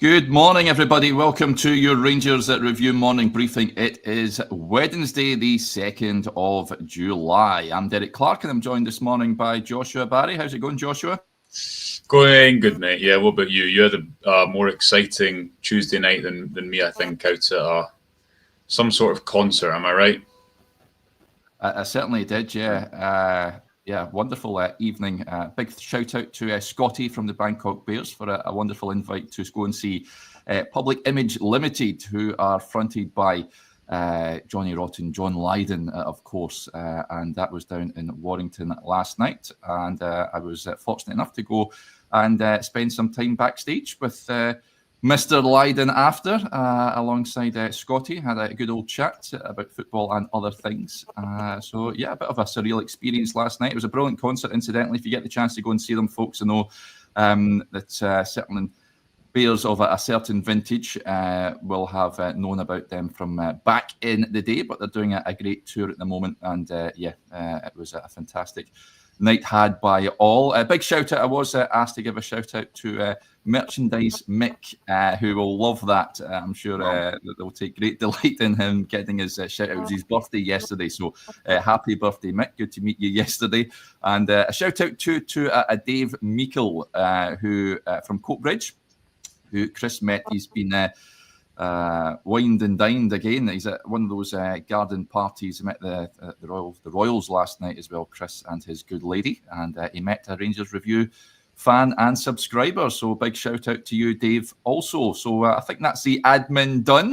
Good morning, everybody. Welcome to your Rangers Review morning briefing. It is Wednesday, the 2nd of July. I'm Derek Clark, and I'm joined this morning by Joshua Barry. How's it going, Joshua? Going good, mate. Yeah, what about you? You had a more exciting Tuesday night than me, I think, out at some sort of concert. Am I right? I certainly did, yeah. Wonderful evening. Big shout out to Scotty from the Bangkok Bears for a wonderful invite to go and see Public Image Limited, who are fronted by Johnny Rotten, John Lydon, of course, and that was down in Warrington last night. And I was fortunate enough to go and spend some time backstage with Mr. Lydon after, alongside Scotty. Had a good old chat about football and other things. So, yeah, a bit of a surreal experience last night. It was a brilliant concert, incidentally. If you get the chance to go and see them, folks, I know that certainly Bears of a certain vintage will have known about them from back in the day, but they're doing a great tour at the moment. And, it was a fantastic night had by all. A big shout out. I was asked to give a shout out to Merchandise Mick, who will love that. I'm sure that they'll take great delight in him getting his shout out. It was his birthday yesterday, so happy birthday, Mick. Good to meet you yesterday. And a shout out to a Dave Meikle, who from Coatbridge, who Chris met. He's been wined and dined again. He's at one of those garden parties. He met the Royals last night as well, Chris and his good lady, and he met a Rangers Review fan and subscriber. So big shout out to you, Dave, also. So I think that's the admin done,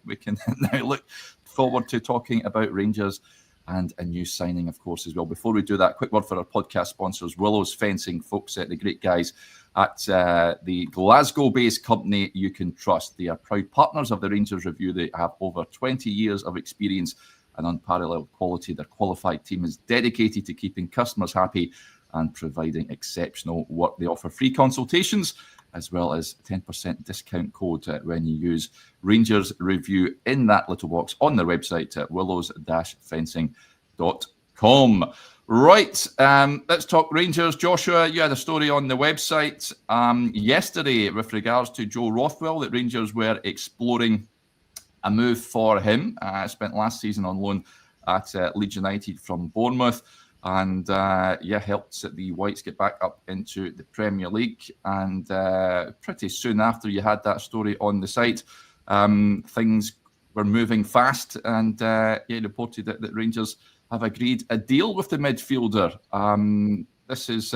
we can now look forward to talking about Rangers and a new signing, of course, as well. Before we do that, quick word for our podcast sponsors, Willows Fencing, folks, the great guys at the Glasgow-based company you can trust. They are proud partners of the Rangers Review. They have over 20 years of experience and unparalleled quality. Their qualified team is dedicated to keeping customers happy and providing exceptional work. They offer free consultations as well as 10% discount code when you use Rangers Review in that little box on their website at willows-fencing.com. Right, let's talk Rangers. Joshua, you had a story on the website yesterday with regards to Joe Rothwell, that Rangers were exploring a move for him. Spent last season on loan at Leeds United from Bournemouth, and helped the Whites get back up into the Premier League. And pretty soon after you had that story on the site, things were moving fast, and reported that Rangers have agreed a deal with the midfielder. This is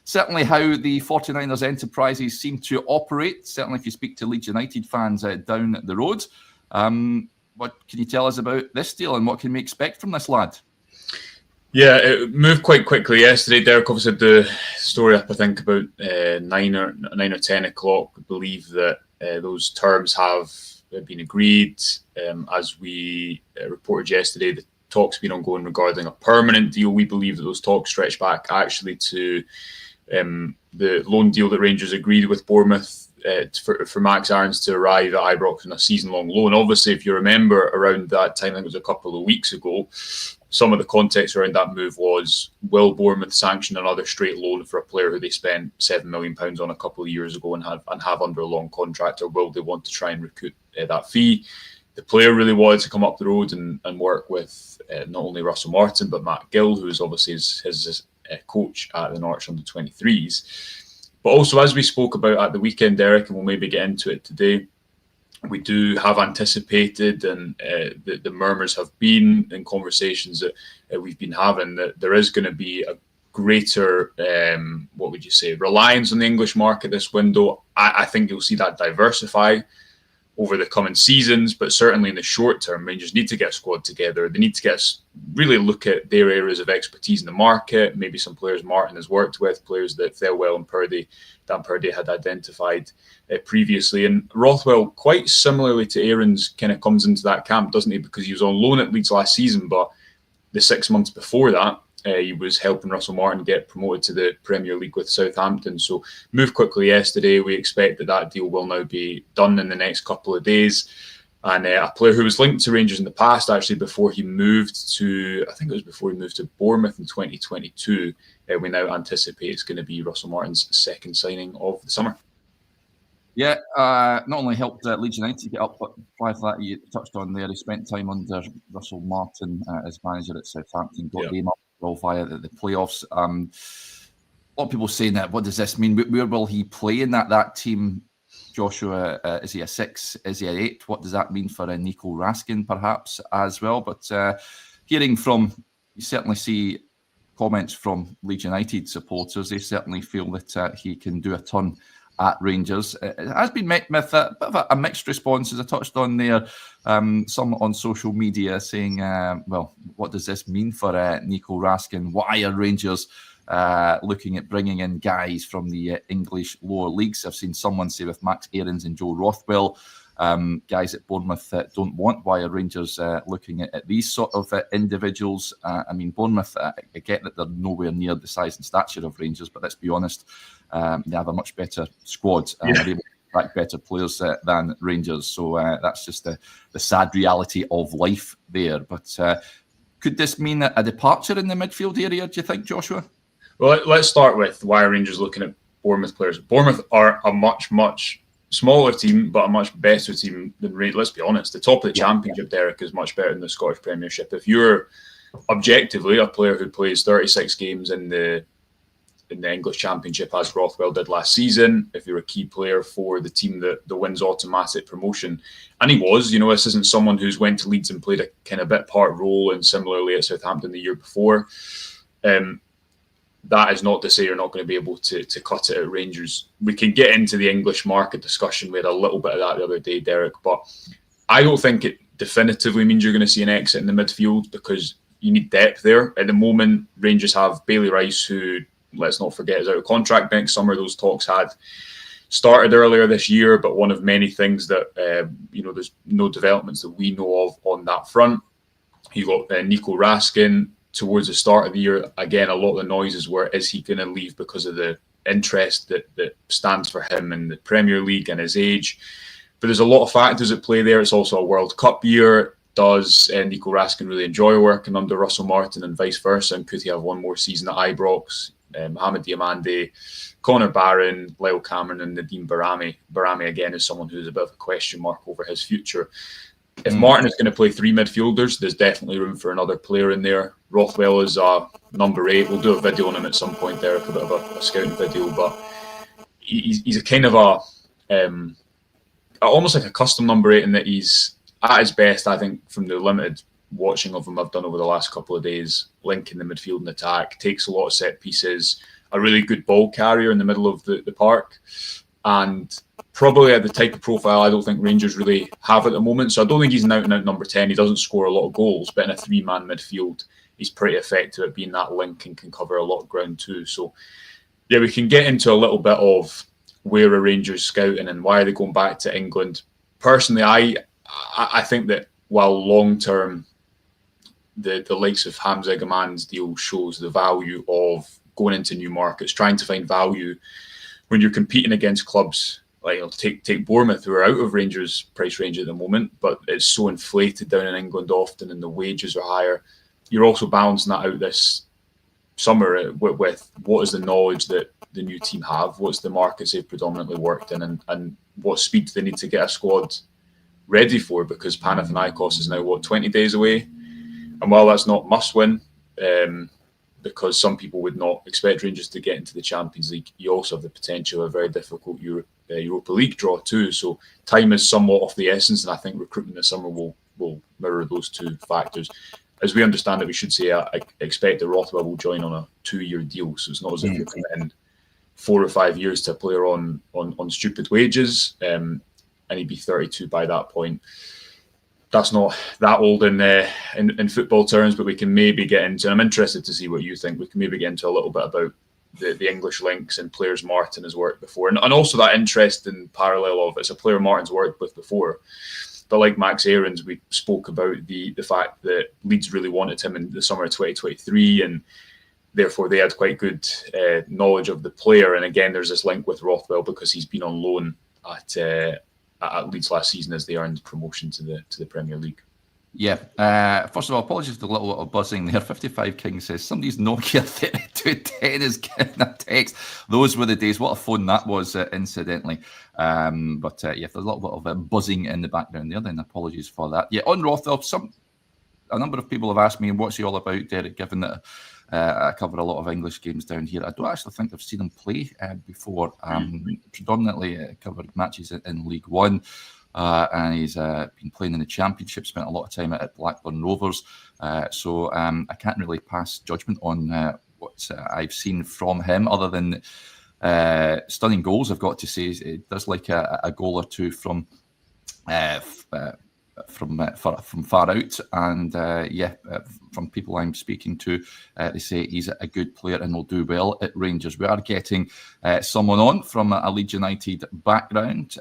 certainly how the 49ers enterprises seem to operate, certainly if you speak to Leeds United fans down the road. What can you tell us about this deal, and what can we expect from this lad? Yeah, it moved quite quickly yesterday. Derek obviously had the story up, I think, about 9 or 10 o'clock. I believe that those terms have been agreed. As we reported yesterday, the talks been ongoing regarding a permanent deal. We believe that those talks stretch back actually to the loan deal that Rangers agreed with Bournemouth for Max Aarons to arrive at Ibrox on a season-long loan. Obviously, if you remember, around that time, I think it was a couple of weeks ago, some of the context around that move was, will Bournemouth sanction another straight loan for a player who they spent £7 million on a couple of years ago and have under a long contract, or will they want to try and recoup that fee? The player really wanted to come up the road and work with not only Russell Martin, but Matt Gill, who is obviously his coach at the Norwich under-23s. But also, as we spoke about at the weekend, Derek, and we'll maybe get into it today, we do have anticipated, and the murmurs have been in conversations that we've been having, that there is going to be a greater, reliance on the English market this window. I think you'll see that diversify over the coming seasons, but certainly in the short term, Rangers need to get a squad together. They need to really look at their areas of expertise in the market, maybe some players Martin has worked with, players that fell well in Dan Purdy had identified previously. And Rothwell, quite similarly to Aarons, kind of comes into that camp, doesn't he? Because he was on loan at Leeds last season, but the 6 months before that, he was helping Russell Martin get promoted to the Premier League with Southampton. So moved quickly yesterday. We expect that deal will now be done in the next couple of days. And a player who was linked to Rangers in the past, actually, before he moved to Bournemouth in 2022, we now anticipate it's going to be Russell Martin's second signing of the summer. Yeah, not only helped Leeds United get up, but prior to that, you touched on there, he spent time under Russell Martin as manager at Southampton, got them up well via the playoffs. A lot of people saying that, what does this mean? Where will he play in that team, Joshua? Is he a 6? Is he an 8? What does that mean for Nico Raskin, perhaps, as well? But hearing from, you certainly see comments from Leeds United supporters, they certainly feel that he can do a ton at Rangers. It has been met with a bit of a mixed response, as I touched on there. Some on social media saying, well, what does this mean for Nico Raskin? Why are Rangers looking at bringing in guys from the English lower leagues? I've seen someone say with Max Aarons and Joe Rothwell, guys at Bournemouth don't want. Why are Rangers looking at these sort of individuals? I mean, Bournemouth, I get that they're nowhere near the size and stature of Rangers, but let's be honest, they have a much better squad. They're able to attract better players than Rangers. So that's just the sad reality of life there. But could this mean a departure in the midfield area, do you think, Joshua? Well, let's start with why are Rangers looking at Bournemouth players. Bournemouth are a much, much smaller team, but a much better team than Rangers. Let's be honest. The top of the Championship, Derek, is much better than the Scottish Premiership. If you're objectively a player who plays 36 games in the English Championship, as Rothwell did last season, if you're a key player for the team that wins automatic promotion, and he was, this isn't someone who's went to Leeds and played a kind of bit part role, and similarly at Southampton the year before. That is not to say you're not going to be able to cut it at Rangers. We can get into the English market discussion. We had a little bit of that the other day, Derek, but I don't think it definitively means you're going to see an exit in the midfield because you need depth there. At the moment, Rangers have Bailey Rice, who, let's not forget, is out of contract next summer. Those talks had started earlier this year, but one of many things that, there's no developments that we know of on that front. You got Nico Raskin. Towards the start of the year, again, a lot of the noises were, is he going to leave because of the interest that stands for him in the Premier League and his age? But there's a lot of factors at play there. It's also a World Cup year. Does Nico Raskin really enjoy working under Russell Martin and vice versa? And could he have one more season at Ibrox? Hamza Igamane, Connor Barron, Lyle Cameron and Nadim Bajrami. Bajrami, again, is someone who's a bit of a question mark over his future. If Martin is going to play 3 midfielders, there's definitely room for another player in there. Rothwell is number 8. We'll do a video on him at some point, Derek, a bit of a scouting video. But he's a kind of almost like a custom number 8 in that he's at his best, I think, from the limited watching of him I've done over the last couple of days, linking the midfield and attack, takes a lot of set pieces, a really good ball carrier in the middle of the park. And probably at the type of profile I don't think Rangers really have at the moment. So I don't think he's an out-and-out number 10. He doesn't score a lot of goals, but in a 3-man midfield, he's pretty effective at being that link and can cover a lot of ground too. So, yeah, we can get into a little bit of where are Rangers scouting and why are they going back to England. Personally, I think that while long-term, the likes of Hamza Igamane's deal shows the value of going into new markets, trying to find value when you're competing against clubs like take Bournemouth, who are out of Rangers' price range at the moment, but it's so inflated down in England often and the wages are higher. You're also balancing that out this summer with what is the knowledge that the new team have, what's the markets they've predominantly worked in, and what speed they need to get a squad ready for, because Panathinaikos is now, 20 days away? And while that's not must-win, because some people would not expect Rangers to get into the Champions League, you also have the potential of a very difficult Europa League draw too. So time is somewhat of the essence, and I think recruitment this summer will mirror those two factors. As we understand it, we should say I expect that Rothwell will join on a 2-year deal, so it's not as if you're committing 4 or 5 years to a player on stupid wages, and he'd be 32 by that point. That's not that old in football terms, but we can maybe get into, and I'm interested to see what you think, we can maybe get into a little bit about the English links and players Martin has worked before. And also that interest in parallel of, it's a player Martin's worked with before. But like Max Aarons, we spoke about the fact that Leeds really wanted him in the summer of 2023, and therefore they had quite good knowledge of the player. And again, there's this link with Rothwell because he's been on loan at Leeds last season as they earned promotion to the Premier League. Yeah. First of all, apologies for the little buzzing there. 55 King says somebody's Nokia 3210 is getting a text. Those were the days. What a phone that was, incidentally. But yeah, if there's a little bit of buzzing in the background there, then apologies for that. Yeah, on Rothwell, a number of people have asked me, what's he all about, Derek, given that I cover a lot of English games down here. I don't actually think I've seen him play before. Predominantly covered matches in League One. And he's been playing in the Championship, spent a lot of time at Blackburn Rovers. So I can't really pass judgment on what I've seen from him, other than stunning goals, I've got to say. It does like a goal or two from far out, and from people I'm speaking to, they say he's a good player and will do well at Rangers. We are getting someone on from a Leeds United background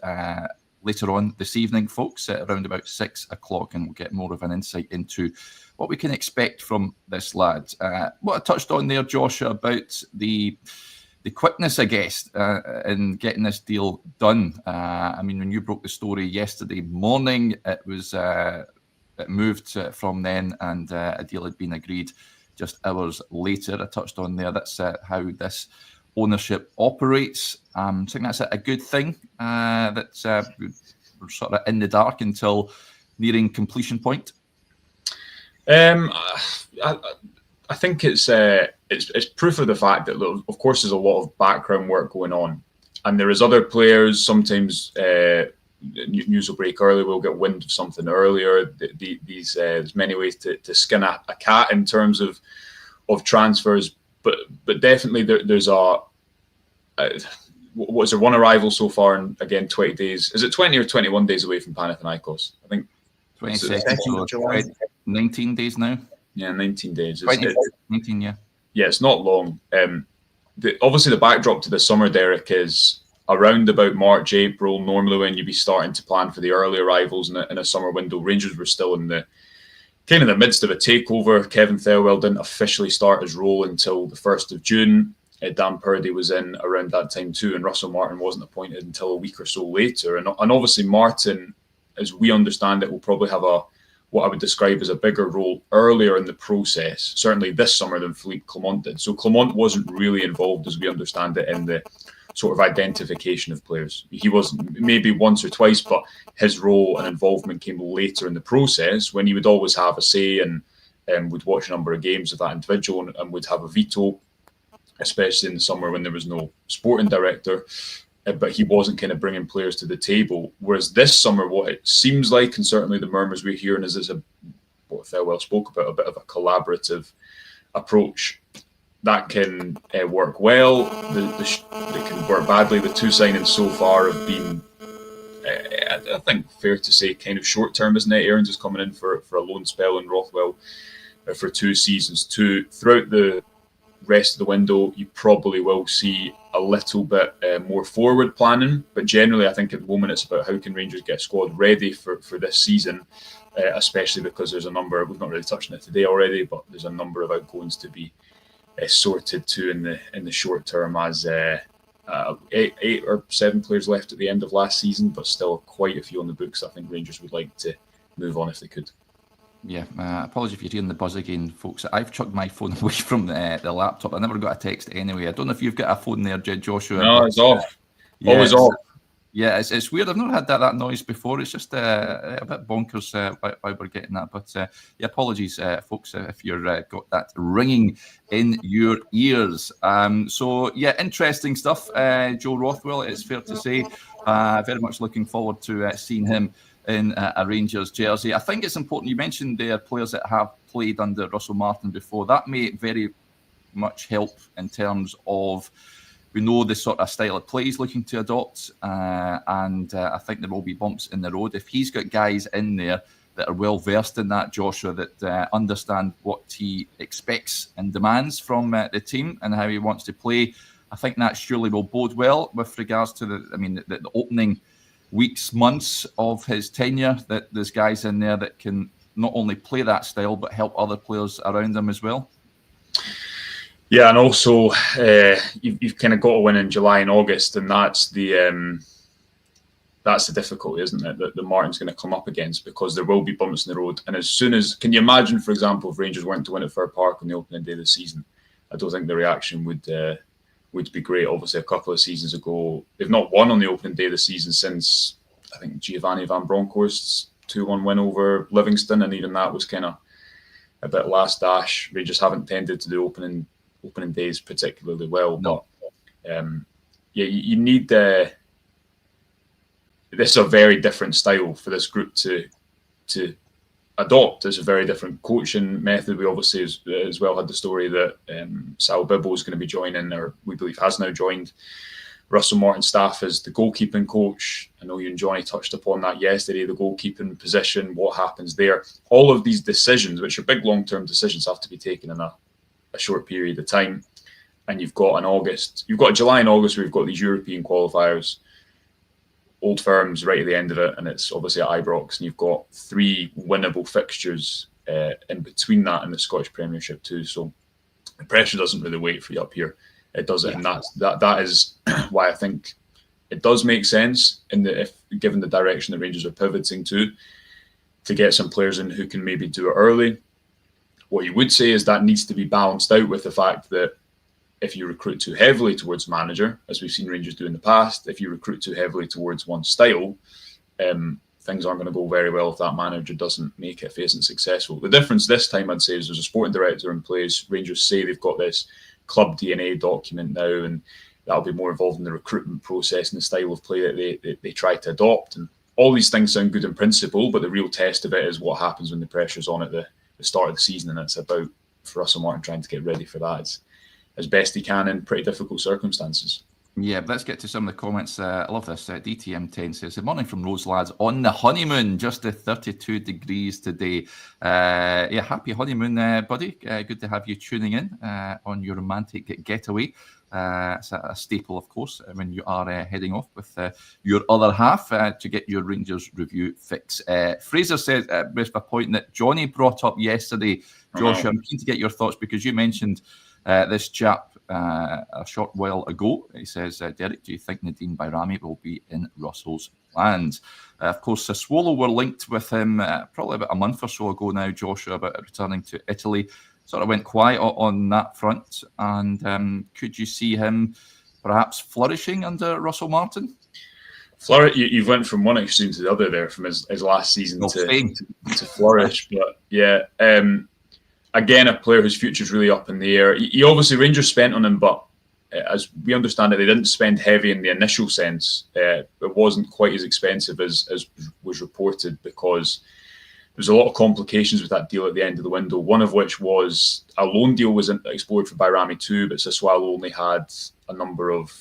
later on this evening, folks, at around about 6 o'clock, and we'll get more of an insight into what we can expect from this lad. What I touched on there, Joshua, about the quickness, I guess, in getting this deal done. I mean, when you broke the story yesterday morning, it moved from then, and a deal had been agreed just hours later. I touched on there, that's how this ownership operates. I think that's a good thing, that we're sort of in the dark until nearing completion point. I think it's proof of the fact that, of course, there's a lot of background work going on, and there is other players. Sometimes news will break early. We'll get wind of something earlier. There's many ways to skin a cat in terms of transfers, but definitely there's what is there, one arrival so far, and again 20 days. Is it 20 or 21 days away from Panathinaikos? I think 22nd of July. 19 days now. Yeah, 19 days. 19, yeah. Yeah, it's not long. Obviously, the backdrop to the summer, Derek, is around about March, April, normally when you'd be starting to plan for the early arrivals in a summer window. Rangers were still in the kind of the midst of a takeover. Kevin Thelwell didn't officially start his role until the 1st of June. Dan Purdy was in around that time too, and Russell Martin wasn't appointed until a week or so later. And obviously Martin, as we understand it, will probably have what I would describe as a bigger role earlier in the process, certainly this summer, than Philippe Clement did. So Clement wasn't really involved, as we understand it, in the sort of identification of players. He was maybe once or twice, but his role and involvement came later in the process, when he would always have a say and would watch a number of games of that individual and would have a veto, especially in the summer when there was no sporting director. But he wasn't kind of bringing players to the table. Whereas this summer, what it seems like, and certainly the murmurs we're hearing, is what Thelwell spoke about, a bit of a collaborative approach that can work well. They can work badly. The two signings so far have been, I think, fair to say, kind of short term, isn't it? Aaron's just coming in for a loan spell, and Rothwell for 2 seasons too. Throughout the rest of the window, you probably will see a little bit more forward planning, but generally I think at the moment it's about how can Rangers get a squad ready for this season, especially because there's a number, we've not really touched on it today already, but there's a number of outgoings to be sorted to in the short term, as 8 or 7 players left at the end of last season, but still quite a few on the books. I think Rangers would like to move on if they could. Yeah, apologies if you're hearing the buzz again, folks. I've chucked my phone away from the laptop. I never got a text anyway. I don't know if you've got a phone there, Joshua. No, it's off. Always off. Yeah, it's weird. I've not had that noise before. It's just a bit bonkers why we're getting that. But yeah, apologies, folks, if you've got that ringing in your ears. So yeah, interesting stuff. Joe Rothwell, it's fair to say. Very much looking forward to seeing him in a Rangers jersey. I think it's important, you mentioned there players that have played under Russell Martin before. That may very much help in terms of, we know the sort of style of play he's looking to adopt, and I think there will be bumps in the road. If he's got guys in there that are well versed in that, Joshua, that understand what he expects and demands from the team and how he wants to play, I think that surely will bode well with regards to the opening weeks, months of his tenure, that there's guys in there that can not only play that style but help other players around them as well. Yeah, and also you've kind of got to win in July and August, and that's the that's the difficulty, isn't it? That Martin's going to come up against, because there will be bumps in the road. And as soon as, can you imagine, for example, if Rangers weren't to win at Fir Park on the opening day of the season, I don't think the reaction would be great. Obviously, a couple of seasons ago, they've not won on the opening day of the season since, I think, Giovanni Van Bronckhorst's 2-1 win over Livingston, and even that was kind of a bit last dash. Rangers haven't tended to do opening days particularly well. No. But you need this is a very different style for this group to adopt. It's a very different coaching method. We obviously as well had the story that Sal Bibbo is going to be joining, or we believe has now joined, Russell Martin's staff as the goalkeeping coach. I know you and Johnny touched upon that yesterday, the goalkeeping position, what happens there. All of these decisions, which are big long-term decisions, have to be taken in a short period of time. And you've got July and August where you've got these European qualifiers, Old Firm's right at the end of it, and it's obviously at Ibrox, and you've got 3 winnable fixtures in between that and the Scottish Premiership too. So the pressure doesn't really wait for you up here. It doesn't, and that is why I think it does make sense given the direction the Rangers are pivoting to get some players in who can maybe do it early. What you would say is that needs to be balanced out with the fact that if you recruit too heavily towards manager, as we've seen Rangers do in the past, if you recruit too heavily towards one style, things aren't going to go very well if that manager doesn't make it, if he isn't successful. The difference this time, I'd say, is there's a sporting director in place. Rangers say they've got this club DNA document now, and that'll be more involved in the recruitment process and the style of play that they try to adopt. And all these things sound good in principle, but the real test of it is what happens when the pressure's on at the start of the season, and it's about, for Russell Martin, trying to get ready for that as best he can in pretty difficult circumstances. Yeah, but let's get to some of the comments. I love this. DTM10 says, good morning from Rose lads on the honeymoon, just at 32 degrees today. Happy honeymoon, buddy. Good to have you tuning in on your romantic getaway. It's a staple, of course, when you are heading off with your other half to get your Rangers review fix. Fraser says, with a point that Johnny brought up yesterday, Josh, I'm keen to get your thoughts because you mentioned this chap a short while ago. He says, Derek, do you think Nadine Bajrami will be in Russell's plans? Of course, Sassuolo were linked with him probably about a month or so ago now, Joshua, about returning to Italy. Sort of went quiet on that front. And could you see him perhaps flourishing under Russell Martin? You've went from one extreme to the other there, from his last season to flourish. But yeah, again, a player whose future is really up in the air. He obviously, Rangers spent on him, but as we understand it, they didn't spend heavy in the initial sense. It wasn't quite as expensive as was reported, because there's a lot of complications with that deal at the end of the window, one of which was a loan deal was explored for Bajrami too, but Sassuolo only had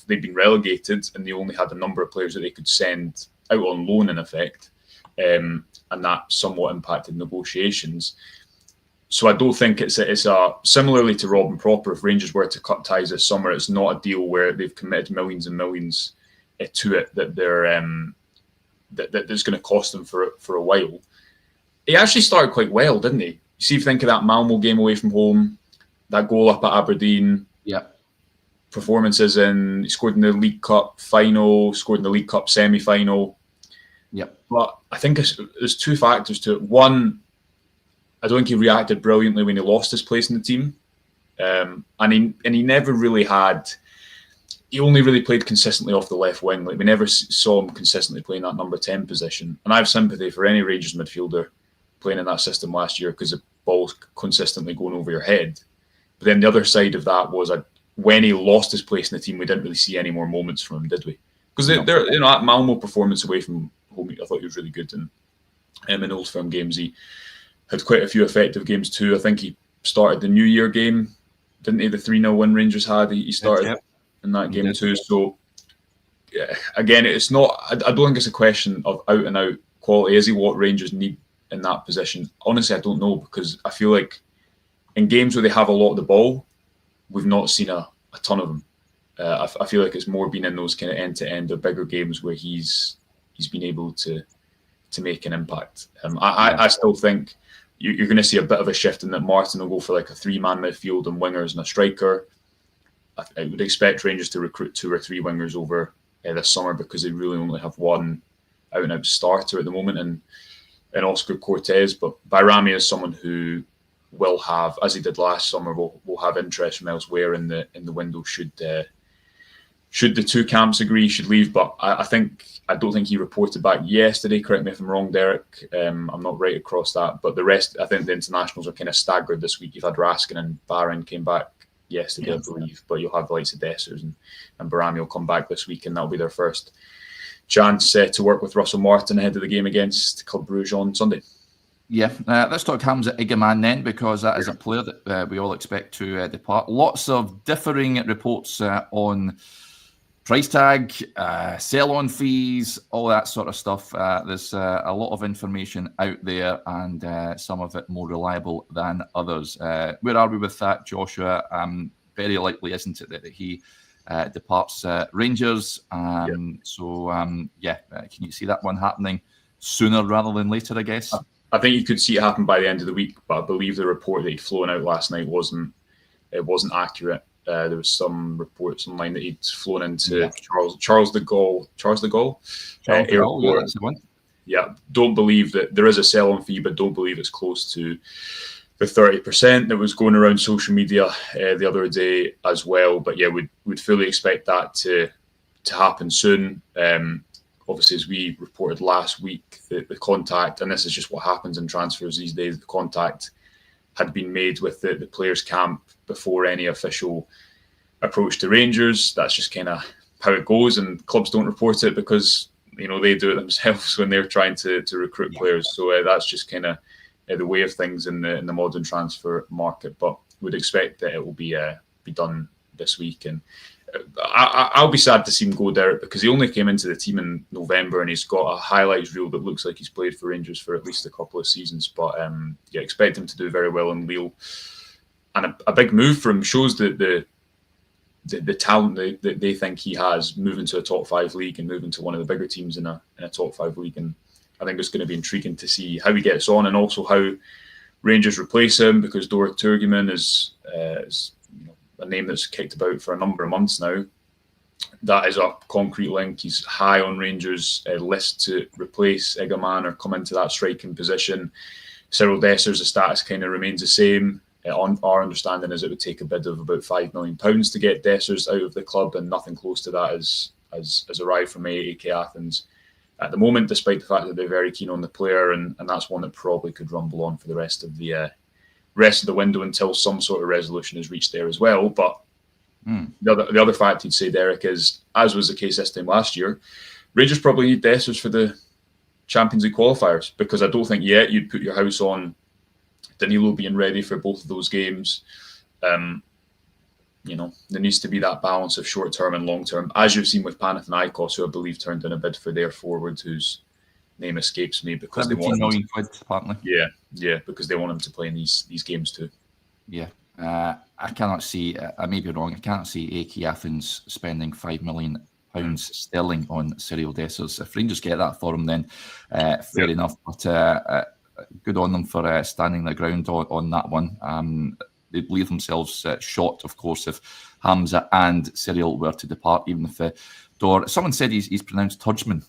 they'd been relegated, and they only had a number of players that they could send out on loan in effect, and that somewhat impacted negotiations. So I don't think it's a similarly to Robin Proper. If Rangers were to cut ties this summer, it's not a deal where they've committed millions and millions to it that that's going to cost them for a while. He actually started quite well, didn't he? You see, if you think of that Malmo game away from home, that goal up at Aberdeen, performances he scored in the League Cup final, scored in the League Cup semi-final. But I think there's 2 factors to it. One, I don't think he reacted brilliantly when he lost his place in the team. And he never really he only really played consistently off the left wing. Like, we never saw him consistently playing that number 10 position. And I have sympathy for any Rangers midfielder playing in that system last year, because the ball's consistently going over your head. But then the other side of that was when he lost his place in the team, we didn't really see any more moments from him, did we? Because that Malmo performance away from home, I thought he was really good. And in Old Firm games, he had quite a few effective games too. I think he started the New Year game, didn't he? The 3-0 win Rangers had. He started in that game too. So again, it's not. I don't think it's a question of out and out quality. Is he what Rangers need in that position? Honestly, I don't know, because I feel like in games where they have a lot of the ball, we've not seen a ton of them. I feel like it's more been in those kind of end-to-end or bigger games where he's been able to make an impact. I still think you're going to see a bit of a shift in that Martin will go for like a 3-man midfield and wingers and a striker. I would expect Rangers to recruit 2 or 3 wingers over this summer, because they really only have one out-and-out starter at the moment in Oscar Cortez, but Bajrami is someone who will have, as he did last summer, will have interest from elsewhere in the window should the two camps agree he should leave. But I don't think he reported back yesterday. Correct me if I'm wrong, Derek. I'm not right across that. But the rest, I think the internationals are kind of staggered this week. You've had Raskin and Barron came back yesterday, I believe. But you'll have the likes of Dessers and Bajrami will come back this week, and that'll be their first chance to work with Russell Martin ahead of the game against Club Brugge on Sunday. Yeah, let's talk Hamza Igamane then, because that is a player that we all expect to depart. Lots of differing reports on price tag, sell-on fees, all that sort of stuff. There's a lot of information out there, and some of it more reliable than others. Where are we with that, Joshua? Very likely, isn't it, that he departs Rangers? So, can you see that one happening sooner rather than later, I guess? I think you could see it happen by the end of the week, but I believe the report that he'd flown out last night wasn't accurate. There was some reports online that he'd flown into Charles de Gaulle airport. That's the one. Yeah, don't believe that there is a sell-on fee, but don't believe it's close to the 30% that was going around social media the other day as well. But yeah, we'd fully expect that to happen soon. Obviously, as we reported last week, the contact, and this is just what happens in transfers these days, the contact had been made with the players' camp before any official approach to Rangers. That's just kind of how it goes, and clubs don't report it because they do it themselves when they're trying to recruit players. So that's just kind of the way of things in the modern transfer market. But we'd expect that it will be done this week, and I'll be sad to see him go, Derek, because he only came into the team in November and he's got a highlights reel that looks like he's played for Rangers for at least a couple of seasons. But expect him to do very well in Lille. And a big move for him shows that the talent that they think he has, moving to a top 5 league and moving to one of the bigger teams in a top 5 league. And I think it's going to be intriguing to see how he gets on, and also how Rangers replace him, because Dora Turgeman is a name that's kicked about for a number of months now. That is a concrete link. He's high on Rangers' list to replace Igamane or come into that striking position. Cyril Dessers, the status kind of remains the same. Our understanding is it would take a bid of about £5 million to get Dessers out of the club, and nothing close to that has arrived from AEK Athens at the moment, despite the fact that they're very keen on the player, and that's one that probably could rumble on for the rest of the window until some sort of resolution is reached there as well. But the other fact you'd say, Derek, is, as was the case this time last year, Rangers probably need Dessers for the Champions League qualifiers, because I don't think yet you'd put your house on Danilo being ready for both of those games. There needs to be that balance of short-term and long-term, as you've seen with Panathinaikos, who I believe turned in a bid for their forward, whose name escapes me, because they want £17 million, apparently. Yeah, because they want him to play in these games too. Yeah, I cannot see. I may be wrong. I can't see AEK Athens spending £5 million sterling on Cyril Dessers. If Rangers get that for him, then fair enough. But good on them for standing their ground on that one. They'd leave themselves short, of course, if Hamza and Cyril were to depart, even if someone said he's pronounced Tudgeman.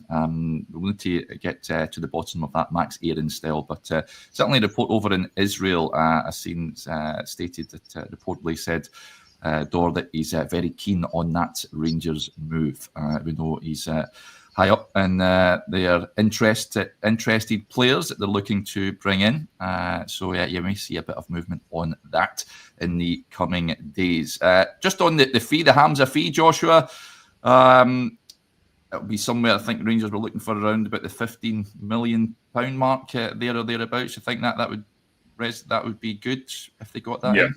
We'll need to get to the bottom of that Max Aaron style. But certainly a report over in Israel, I've seen stated that reportedly said that he's very keen on that Rangers move. We know he's high up in their interested players that they're looking to bring in. So you may see a bit of movement on that in the coming days. Just on the fee, the Hamza fee, Joshua, it'll be somewhere, I think Rangers were looking for around about the £15 million mark there or thereabouts. You think that would be good if they got that in?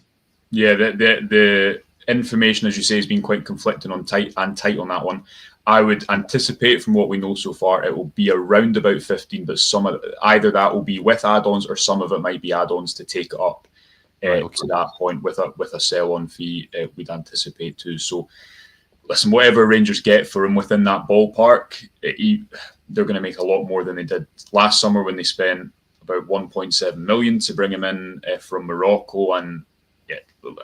Yeah, the information, as you say, has been quite conflicting on tight on that one. I would anticipate, from what we know so far, it will be around about 15, but either that will be with add-ons, or some of it might be add-ons to take it up to that point with a sell-on fee. We'd anticipate too. So, listen, whatever Rangers get for him within that ballpark, they're going to make a lot more than they did last summer when they spent about 1.7 million to bring him in from Morocco. And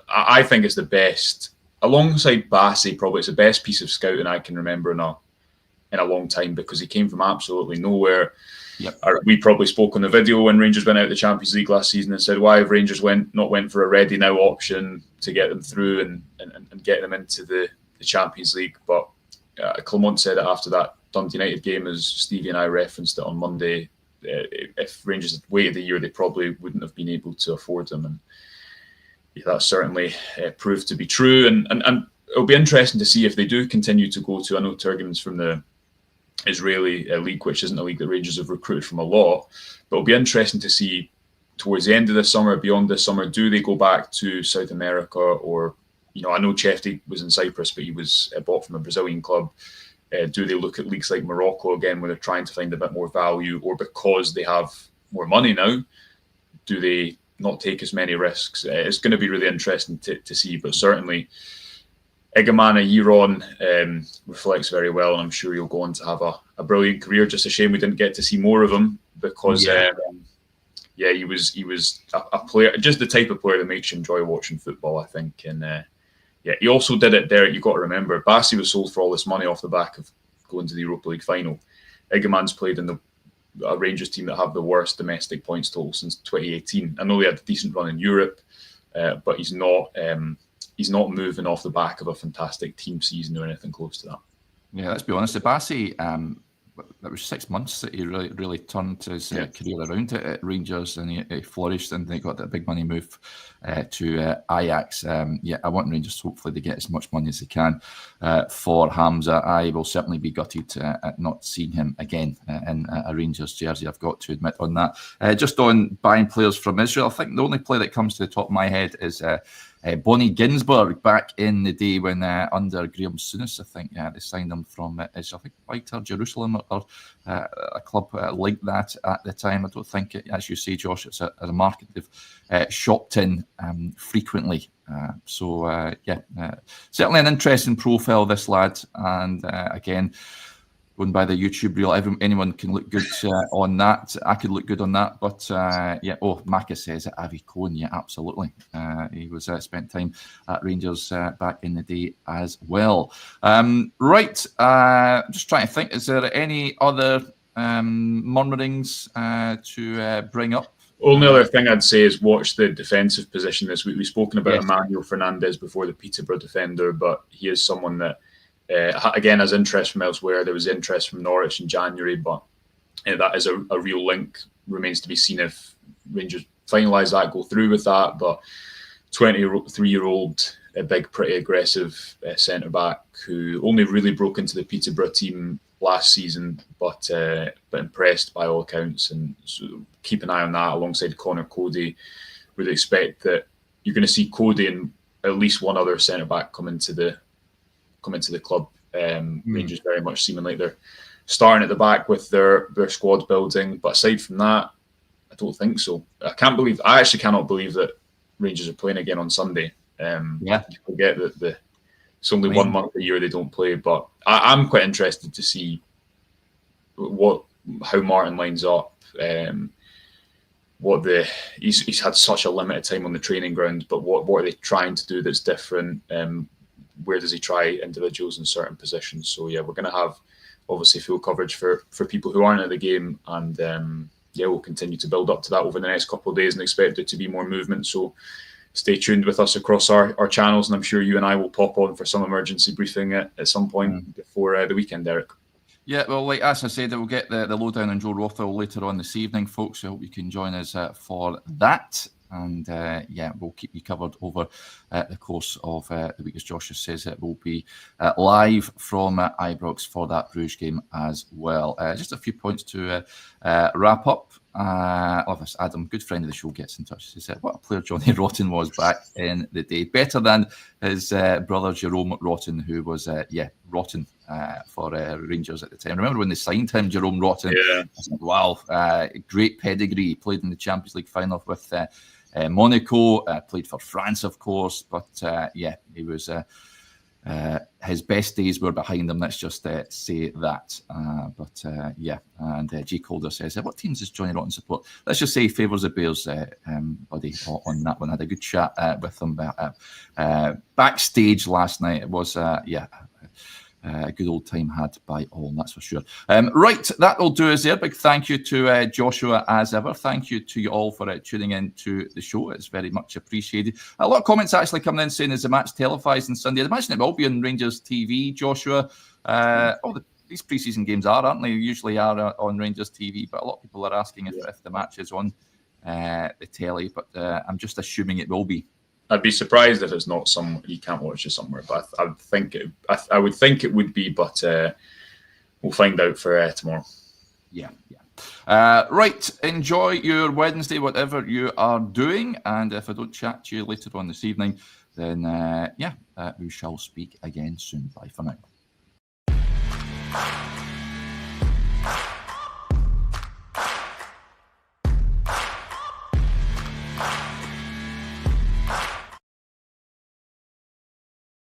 I think it's the best, alongside Bassi, probably it's the best piece of scouting I can remember in in a long time, because he came from absolutely nowhere. Yep. We probably spoke on the video when Rangers went out of the Champions League last season and said, why have Rangers not went for a ready now option to get them through and get them into the Champions League? But Clement said it after that Dundee United game, as Stevie and I referenced it on Monday. If Rangers had waited a year, they probably wouldn't have been able to afford them. And that certainly proved to be true. And it'll be interesting to see if they do continue to go to, I know Turgeman's from the Israeli league, which isn't a league that Rangers have recruited from a lot, but it'll be interesting to see towards the end of the summer, beyond this summer, do they go back to South America? Or, I know Chefty was in Cyprus, but he was bought from a Brazilian club. Do they look at leagues like Morocco again, where they're trying to find a bit more value? Or because they have more money now, do they not take as many risks? It's going to be really interesting to see, but certainly Igamane a year on reflects very well, and I'm sure he'll go on to have a brilliant career. Just a shame we didn't get to see more of him, because he was a player, just the type of player that makes you enjoy watching football, I think. And he also did it there. You've got to remember, Bassi was sold for all this money off the back of going to the Europa League final. Igamane's played in a Rangers team that have the worst domestic points total since 2018. I know they had a decent run in Europe, but he's not moving off the back of a fantastic team season or anything close to that. Yeah, let's be honest. Bassi, that was 6 months that he really turned his career around at Rangers, and he flourished, and they got that big money move to Ajax. I want Rangers, hopefully, they get as much money as they can for Hamza. I will certainly be gutted at not seeing him again in a Rangers jersey, I've got to admit on that. Just on buying players from Israel, I think the only player that comes to the top of my head is Bonnie Ginsberg, back in the day when under Graham Souness, I think they signed him from Israel. I think Beitar Jerusalem or a club like that at the time. I don't think, as you say, Josh, it's a market they've shopped in frequently. Certainly an interesting profile, this lad. And again, going by the YouTube reel, anyone can look good on that. I could look good on that, but Maka says Avi Cohen, absolutely. He was spent time at Rangers back in the day as well. Just trying to think, is there any other murmurings to bring up? Only other thing I'd say is watch the defensive position this week. We've spoken about Emmanuel Fernandez before, the Peterborough defender, but he is someone that again, has interest from elsewhere. There was interest from Norwich in January, but that is a real link. Remains to be seen if Rangers finalise that, go through with that. But 23-year-old, a big, pretty aggressive centre-back who only really broke into the Peterborough team last season, but impressed by all accounts. And so keep an eye on that alongside Connor Cody. Would expect that you're going to see Cody and at least one other centre-back come into the club. Rangers very much seeming like they're starting at the back with their squad building, but aside from that, I don't think so. I actually cannot believe that Rangers are playing again on Sunday. You forget that it's only 1 month a year they don't play, but I'm quite interested to see how Martin lines up. He's had such a limited time on the training ground, but what are they trying to do that's different? Where does he try individuals in certain positions? So we're going to have obviously full coverage for people who aren't at the game, and we'll continue to build up to that over the next couple of days and expect there to be more movement. So stay tuned with us across our channels, and I'm sure you and I will pop on for some emergency briefing at some point before the weekend, Derek. Yeah, well, as I said, we'll get the lowdown on Joe Rothwell later on this evening, folks. I hope you can join us for that. And we'll keep you covered over the course of the week. As Josh says, it will be live from Ibrox for that Bruges game as well. Just a few points to wrap up. This Adam, good friend of the show, gets in touch. He said, what a player Johnny Rotten was back in the day. Better than his brother Jerome Rotten, who was rotten for Rangers at the time. Remember when they signed him, Jerome Rotten? Yeah. I said, wow, great pedigree. He played in the Champions League final with Monaco, played for France, of course, but he was his best days were behind him. Let's just say that. And G. Calder says, what teams does Johnny Rotten support? Let's just say he favours the Bears, buddy, on that one. I had a good chat with him backstage last night. It was, a good old time had by all, that's for sure. Right, that'll do us there. Big thank you to Joshua as ever. Thank you to you all for tuning in to the show. It's very much appreciated. A lot of comments actually coming in saying, is the match televised on Sunday? I imagine it will be on Rangers TV, Joshua. These pre-season games aren't they? Usually are on Rangers TV, but a lot of people are asking if the match is on the telly, but I'm just assuming it will be. I'd be surprised if it's not somewhere you can't watch it somewhere, but I would think it would be, but we'll find out for tomorrow. Yeah. Right, enjoy your Wednesday, whatever you are doing, and if I don't chat to you later on this evening, then we shall speak again soon. Bye for now.